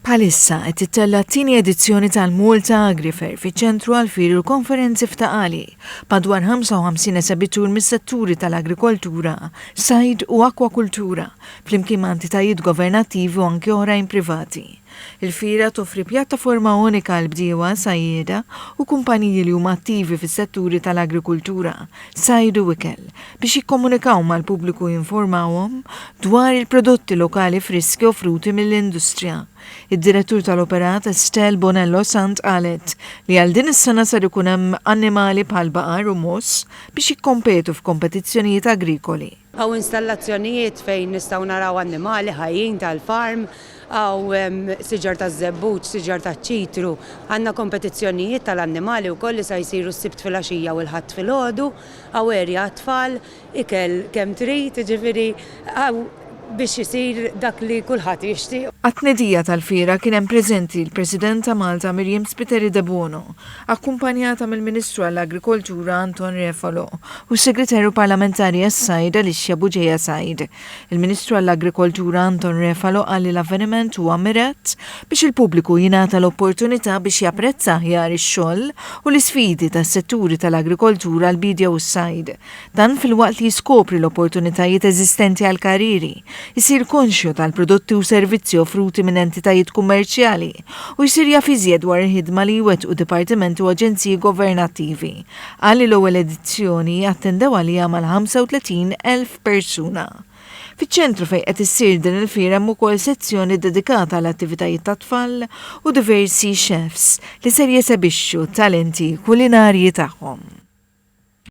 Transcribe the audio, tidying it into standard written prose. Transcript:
Bħalissa qed tittella t-tieni edizzjoni tal-Malta Agrifair fiċ-ċentru għall-Firi u konferenzi f'Taqali madwar 55 eżabitur mis-setturi tal-agrikoltura, sajd u akwakultura flimkien ma' entitajiet governattivi u anke oħrajn privati. Il-fira toffri pjattaforma unika għal bdiewa sajjieda u kumpaniji li huma attivi fis-setturi tal-agrikultura, sajd u ikel biex jikkomunikaw mal-pubbliku jinformawhom dwar il-prodotti lokali friski offruti mill-industrija. Id-direttur tal-operat Estelle Bonello Sant qalet li għal din is-sena ser ikun hemm annimali bħal baqar u moss biex jikkompetu f'kompetizzjonijiet agrikoli. Għaw installazzjonijiet fejn nistgħu naraw annimali ħajjin tal-farm, għaw siġar ta' żebbuġ, siġar ta' ċitru, għandna kompetizzjonijiet tal-annimali wkoll li se jsiru s-sibt fil-għaxija u l-ħadd filgħodu, għaw erja tfal, ikel kemm trid, jiġifieri biex isir dak li kulħadd jixtieq. Għat-tnedija tal-fira kien hemm preżenti l-President ta' Malta Mirjam Spiteri de Bono, akkumpanjata mill-Ministru għall-Agrikoltura Anton Refalo u s-Segretarju Parlamentari għas-Sajd Alicia Buġeja Sajd. Il-Ministru għall-Agrikoltura Anton Refalo qal li l-avveniment huwa mirat biex il-pubbliku jingħata l-opportunità biex japprezza aħjar ix-xogħol u l-isfidi tas-setturi tal-agrikoltura l-bidja u s-sajd. Dan filwaqt li jiskopri l-opportunitajiet eżistenti għall-karriri, jisir konxju tal-prodotti u servizzi offruti minn entitajiet kummerċjali u jsir jaf iżjed dwar il-ħidma li jwettqu dipartimenti u aġenziji governattivi. Għalli l-ewwel edizzjoni attendew għalija mal-35,000 persuna. Fiċ-ċentru fejn qed issir din il-fira hemm ukoll sezzjoni dedikata għall attivitajiet tat-tfal u diversi chefs li ser jesebixxu talenti kulinarji tagħhom.